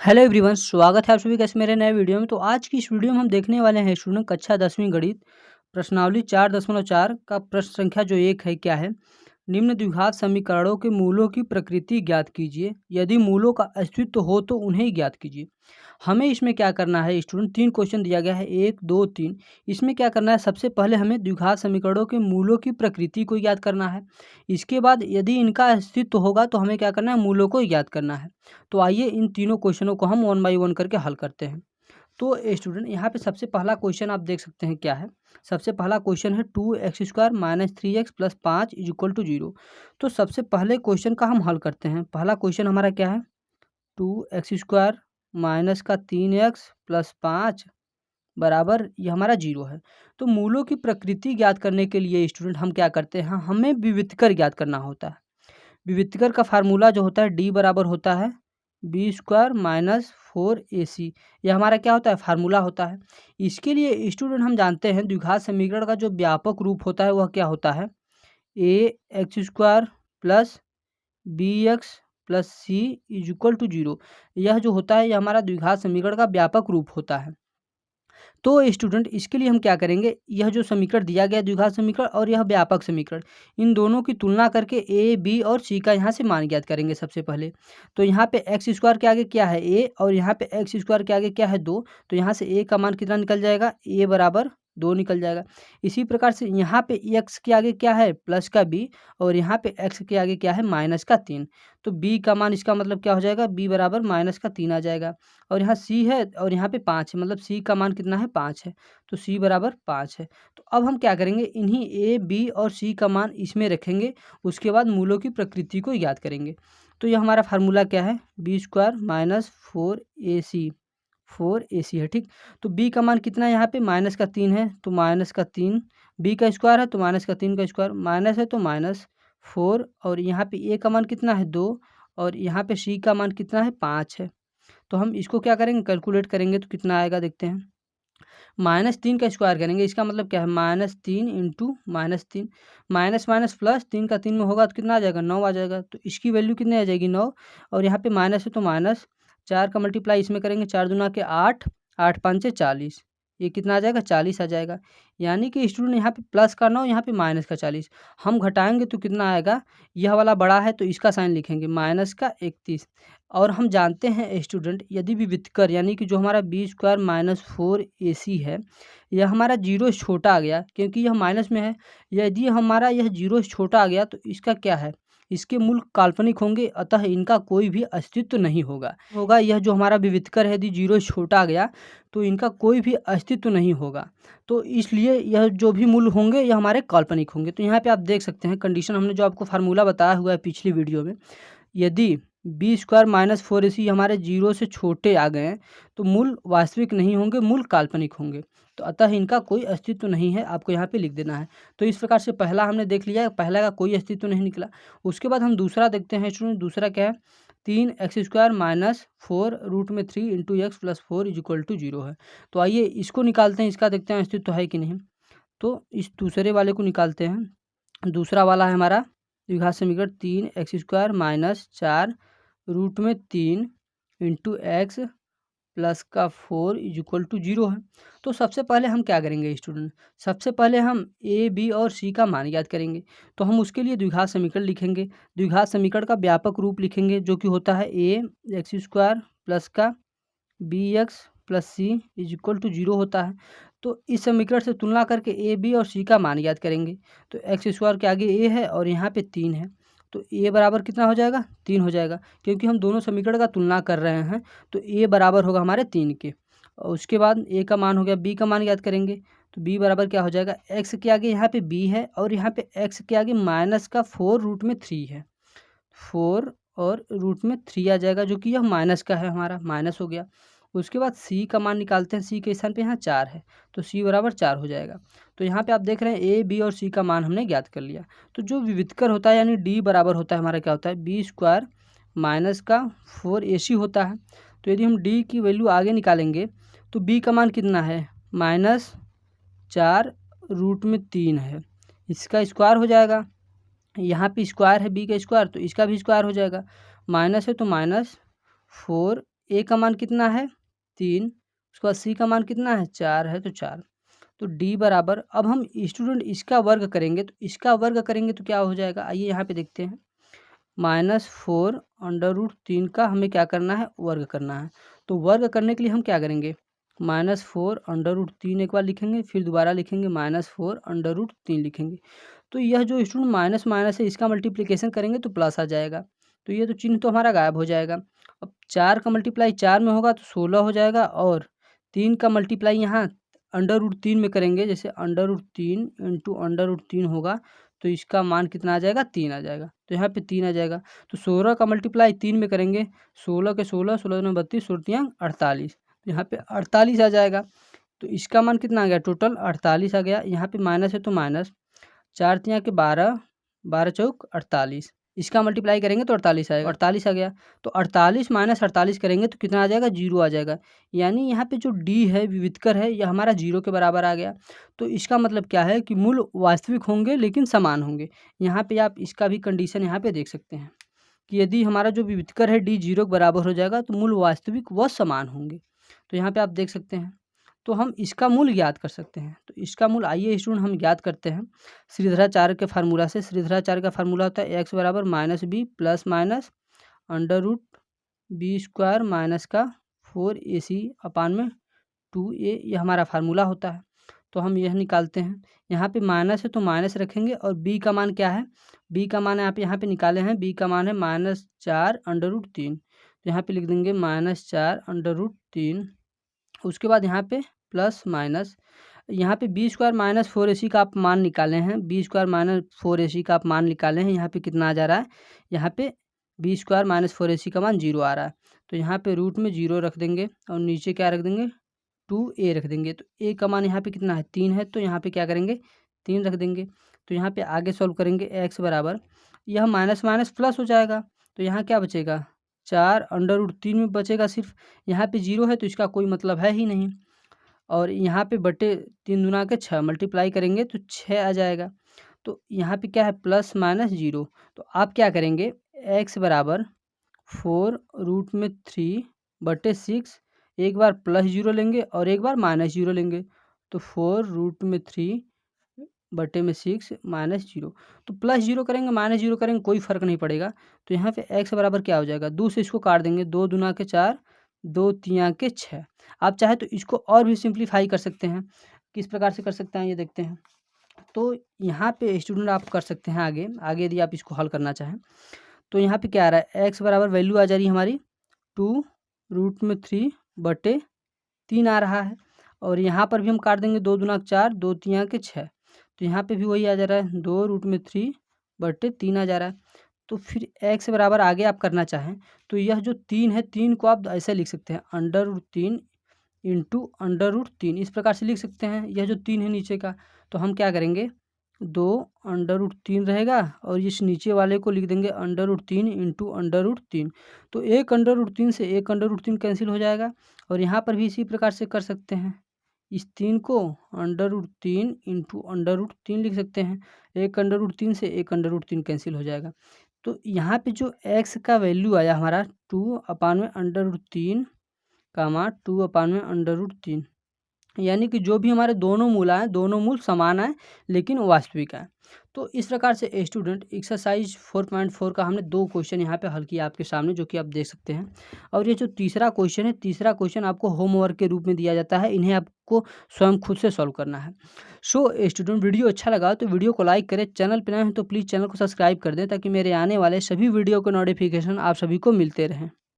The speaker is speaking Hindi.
हेलो एवरीवन, स्वागत है आप सभी का इस मेरे नए वीडियो में। तो आज की इस वीडियो में हम देखने वाले हैं स्टूडेंट कक्षा 10वीं गणित प्रश्नावली 4.4 का प्रश्न संख्या जो 1 है क्या है। निम्न द्विघात समीकरणों के मूलों की प्रकृति ज्ञात कीजिए, यदि मूलों का अस्तित्व हो तो उन्हें ज्ञात कीजिए। हमें इसमें क्या करना है स्टूडेंट, 3 क्वेश्चन दिया गया है, 1 2 3। इसमें क्या करना है, सबसे पहले हमें द्विघात समीकरणों के मूलों की प्रकृति को ज्ञात करना है। इसके बाद यदि इनका अस्तित्व होगा तो हमें क्या करना है, मूलों को ज्ञात करना है। तो आइए इन तीनों क्वेश्चनों को हम 1 बाई 1 करके हल करते हैं। तो स्टूडेंट यहाँ पे सबसे पहला क्वेश्चन आप देख सकते हैं क्या है। सबसे पहला क्वेश्चन है 2x² minus 3x plus 5 is equal to 0। तो सबसे पहले क्वेश्चन का हम हल करते हैं। पहला क्वेश्चन हमारा क्या है, 2x² माइनस का 3x प्लस 5 बराबर ये हमारा 0 है। तो मूलों की प्रकृति ज्ञात करने के लिए स्टूडेंट हम क्या करते हैं, हमें विविधकर ज्ञात करना होता है। विविधकर का फार्मूला जो होता है डी बराबर होता है b² माइनस 4ac। यह हमारा क्या होता है, फार्मूला होता है। इसके लिए स्टूडेंट हम जानते हैं द्विघात समीकरण का जो व्यापक रूप होता है वह क्या होता है, ax² plus bx plus c is equal to 0। यह जो होता है यह हमारा द्विघात समीकरण का व्यापक रूप होता है। तो स्टूडेंट इसके लिए हम क्या करेंगे, यह जो समीकरण दिया गया द्विघात समीकरण और यह व्यापक समीकरण, इन दोनों की तुलना करके ए बी और सी का यहाँ से मान ज्ञात करेंगे सबसे पहले। तो यहाँ पे x² के आगे क्या है a और यहाँ पे x² के आगे क्या है 2। तो यहाँ से a का मान कितना निकल जाएगा, a बराबर 2 निकल जाएगा। इसी प्रकार से यहाँ पे x के आगे क्या है, प्लस का b और यहाँ पे x के आगे क्या है, माइनस का 3। तो b का मान इसका मतलब क्या हो जाएगा, b बराबर माइनस का 3 आ जाएगा। और यहाँ c है और यहाँ पे 5 है, मतलब c का मान कितना है, 5 है। तो c बराबर 5 है। तो अब हम क्या करेंगे, इन्हीं a b और c का मान इसमें रखेंगे, उसके बाद मूलों की प्रकृति को याद करेंगे। तो यह हमारा फार्मूला क्या है, b² माइनस 4ac है, ठीक। तो b का मान कितना है, यहाँ पे माइनस का 3 है, तो माइनस का 3, b का स्क्वायर है तो माइनस का 3 का स्क्वायर, माइनस है तो माइनस 4, और यहाँ पे a का मान कितना है 2, और यहाँ पे c का मान कितना है 5 है। तो हम इसको क्या करेंगे, कैलकुलेट करेंगे तो कितना आएगा देखते हैं। -3 का स्क्वायर करेंगे, इसका मतलब क्या है, -3 इंटू -3, माइनस माइनस प्लस 3 का 3 में होगा तो कितना आ जाएगा, 9 आ जाएगा। तो इसकी वैल्यू कितनी आ जाएगी, 9। और यहाँ पे माइनस है तो माइनस, 4 का मल्टीप्लाई इसमें करेंगे, 4 दूना के 8, 8 5 40, ये कितना आ जाएगा, 40 आ जाएगा। यानी कि स्टूडेंट यहाँ पे प्लस का 9, यहाँ पे माइनस का 40, हम घटाएंगे तो कितना आएगा, यह वाला बड़ा है तो इसका साइन लिखेंगे, माइनस का 31। और हम जानते हैं स्टूडेंट, यदि विविधकर यानी कि जो हमारा b² माइनस 4ac है, यह हमारा 0 से छोटा आ गया, क्योंकि यह माइनस में है। यदि हमारा यह 0 से छोटा आ गया तो इसका क्या है, इसके मूल काल्पनिक होंगे, अतः इनका कोई भी अस्तित्व नहीं होगा। यह जो हमारा विविधकर है यदि 0 से छोटा आ गया तो इनका कोई भी अस्तित्व नहीं होगा। तो इसलिए यह जो भी मूल होंगे यह हमारे काल्पनिक होंगे। तो यहाँ पे आप देख सकते हैं कंडीशन, हमने जो आपको फार्मूला बताया हुआ है पिछली वीडियो में, यदि b² माइनस 4ac हमारे 0 से छोटे आ गए हैं तो मूल वास्तविक नहीं होंगे, मूल काल्पनिक होंगे। तो अतः इनका कोई अस्तित्व नहीं है, आपको यहाँ पे लिख देना है। तो इस प्रकार से पहला हमने देख लिया, पहला का कोई अस्तित्व नहीं निकला। उसके बाद हम दूसरा देखते हैं स्टूडेंट, दूसरा क्या है, 3x² minus 4√3 into x plus 4 is equal to 0 है। तो आइए इसको निकालते हैं, इसका देखते हैं अस्तित्व है कि नहीं। तो इस दूसरे वाले को निकालते हैं। दूसरा वाला है हमारा द्विघात समीकरण 3x² minus 4√3 into x plus का 4 इज इक्वल टू 0 है। तो सबसे पहले हम क्या करेंगे स्टूडेंट, सबसे पहले हम ए बी और सी का मान याद करेंगे। तो हम उसके लिए द्विघात समीकरण लिखेंगे, द्विघात समीकरण का व्यापक रूप लिखेंगे जो कि होता है ax² प्लस का bx plus c is equal to 0 होता है। तो इस समीकरण से तुलना करके ए बी और सी का मान याद करेंगे। तो x² के आगे a है और यहाँ पे 3 है, तो a बराबर कितना हो जाएगा, 3 हो जाएगा, क्योंकि हम दोनों समीकरण का तुलना कर रहे हैं। तो a बराबर होगा हमारे 3 के। और उसके बाद a का मान हो गया, b का मान याद करेंगे। तो b बराबर क्या हो जाएगा, x के आगे यहाँ पे b है और यहाँ पे x के आगे माइनस का 4√3 है, 4 और √3 आ जाएगा, जो कि यह माइनस का है, हमारा माइनस हो गया। उसके बाद c का मान निकालते हैं, c के स्थान पे यहाँ 4 है, तो c बराबर 4 हो जाएगा। तो यहाँ पे आप देख रहे हैं a b और c का मान हमने ज्ञात कर लिया। तो जो विविधकर होता है यानी d बराबर होता है हमारा क्या होता है, b² माइनस का 4ac होता है। तो यदि हम d की वैल्यू आगे निकालेंगे तो b का मान कितना है, -4√3 है, इसका स्क्वायर हो जाएगा। यहाँ पे स्क्वायर है b का स्क्वायर, तो इसका भी स्क्वायर हो जाएगा। माइनस है तो -4 ए का मान कितना है 3, उसके बाद सी का मान कितना है 4 है तो 4। तो डी बराबर, अब हम स्टूडेंट इसका वर्ग करेंगे, तो इसका वर्ग करेंगे तो क्या हो जाएगा, आइए यहाँ पे देखते हैं। -4 √3 का हमें क्या करना है, वर्ग करना है। तो वर्ग करने के लिए हम क्या करेंगे, -4 √3 एक बार लिखेंगे, फिर दोबारा लिखेंगे -4 √3 लिखेंगे। तो यह जो स्टूडेंट माइनस माइनस है इसका मल्टीप्लिकेशन करेंगे तो प्लस आ जाएगा। तो ये तो चिन्ह तो हमारा गायब हो जाएगा। अब 4 का मल्टीप्लाई 4 में होगा तो 16 हो जाएगा, और 3 का मल्टीप्लाई यहाँ √3 में करेंगे, जैसे √3 इंटू √3 होगा तो इसका मान कितना आ जाएगा, 3 आ जाएगा। तो यहाँ पे 3 आ जाएगा। तो 16 का मल्टीप्लाई 3 में करेंगे, 16 के 16, 16 में 32, 16 48, तो यहाँ पे 48 आ जाएगा। तो इसका मान कितना आ गया, टोटल 48 आ गया। यहाँ पे माइनस है तो माइनस, 4 तियाँ के 12, 12 चौक 48, इसका मल्टीप्लाई करेंगे तो 48 आएगा, 48 आ गया। तो 48 माइनस 48 करेंगे तो कितना आ जाएगा, 0 आ जाएगा। यानी यहाँ पे जो डी है विविधकर है यह हमारा 0 के बराबर आ गया। तो इसका मतलब क्या है कि मूल वास्तविक होंगे लेकिन समान होंगे। यहाँ पे आप इसका भी कंडीशन यहाँ पे देख सकते हैं कि यदि हमारा जो विविधकर है डी 0 के बराबर हो जाएगा तो मूल वास्तविक व समान होंगे। तो यहाँ पे आप देख सकते हैं। तो हम इसका मूल ज्ञात कर सकते हैं। तो इसका मूल आइए स्टूडेंट हम ज्ञात करते हैं श्रीधराचार्य के फार्मूला से। श्रीधराचार्य का फार्मूला होता है x बराबर -b plus minus √b² minus का 4ac अपान में 2a, यह हमारा फार्मूला होता है। तो हम यह निकालते हैं। यहाँ पे माइनस है तो माइनस रखेंगे, और b का मान क्या है, b का मान आप यहाँ पे निकाले हैं, b का मान है -4 √3। तो यहाँ पे लिख देंगे -4 √3। उसके बाद यहाँ पे प्लस माइनस, यहाँ पे b² माइनस 4ac का आप मान निकाले हैं, b² माइनस 4ac का आप मान निकाले हैं। यहाँ पे कितना आ जा रहा है, यहाँ पे b² माइनस 4ac का मान 0 आ रहा है। तो यहाँ पे रूट में 0 रख देंगे और नीचे क्या रख देंगे, 2a रख देंगे। तो a का मान यहाँ पे कितना है, 3 है, तो यहाँ पे क्या करेंगे, 3 रख देंगे। तो यहाँ पे आगे सॉल्व करेंगे, x बराबर, यह माइनस माइनस प्लस हो जाएगा। तो यहाँ क्या बचेगा, 4 √3 में बचेगा सिर्फ। यहाँ पे 0 है तो इसका कोई मतलब है ही नहीं। और यहाँ पे बटे 3 दूना के 6 मल्टीप्लाई करेंगे तो 6 आ जाएगा। तो यहाँ पे क्या है, प्लस माइनस 0। तो आप क्या करेंगे, x बराबर 4 √3 बटे 6, एक बार प्लस 0 लेंगे और एक बार माइनस 0 लेंगे। तो 4 √3 बटे में 6 माइनस 0। तो प्लस 0 करेंगे माइनस 0 करेंगे कोई फ़र्क नहीं पड़ेगा। तो यहाँ पे x बराबर क्या हो जाएगा, 2 से इसको काट देंगे, 2 दूना के 4, 2 तियाँ के 6। आप चाहे तो इसको और भी सिंप्लीफाई कर सकते हैं। किस प्रकार से कर सकते हैं ये देखते हैं। तो यहाँ पे स्टूडेंट आप कर सकते हैं आगे आगे यदि आप इसको हल करना चाहें। तो यहाँ पे क्या आ रहा है, x बराबर वैल्यू आ जा रही है हमारी 2 √3 बटे 3 आ रहा है। और यहाँ पर भी हम काट देंगे, 2 दूना 4, 2 तियाँ के 6। तो यहाँ पे भी वही आ जा रहा है, 2 √3 बटे 3 आ जा रहा है। तो फिर x बराबर आगे आप करना चाहें तो यह जो 3 है, 3 को आप ऐसे लिख सकते हैं, √3 इंटू √3, इस प्रकार से लिख सकते हैं। यह जो 3 है नीचे का, तो हम क्या करेंगे, 2 √3 रहेगा और इस नीचे वाले को लिख देंगे √3 इंटू √3। तो एक √3 से एक √3 कैंसिल हो जाएगा। और यहाँ पर भी इसी प्रकार से कर सकते हैं, इस 3 को √3 इंटू √3 लिख सकते हैं। एक √3 से एक √3 कैंसिल हो जाएगा। तो यहाँ पे जो x का वैल्यू आया हमारा 2 अपान में √3 कामा 2 अपान में √3, यानी कि जो भी हमारे दोनों मूल आए, दोनों मूल समान आए लेकिन वास्तविक आए। तो इस प्रकार से स्टूडेंट एक्सरसाइज 4.4 का हमने 2 क्वेश्चन यहाँ पे हल किया आपके सामने, जो कि आप देख सकते हैं। और ये जो तीसरा क्वेश्चन है, तीसरा क्वेश्चन आपको होमवर्क के रूप में दिया जाता है, इन्हें आपको स्वयं खुद से सॉल्व करना है। सो स्टूडेंट, वीडियो अच्छा लगा तो वीडियो को लाइक करें, चैनल पर नए हैं तो प्लीज़ चैनल को सब्सक्राइब कर दें ताकि मेरे आने वाले सभी वीडियो के नोटिफिकेशन आप सभी को मिलते रहें।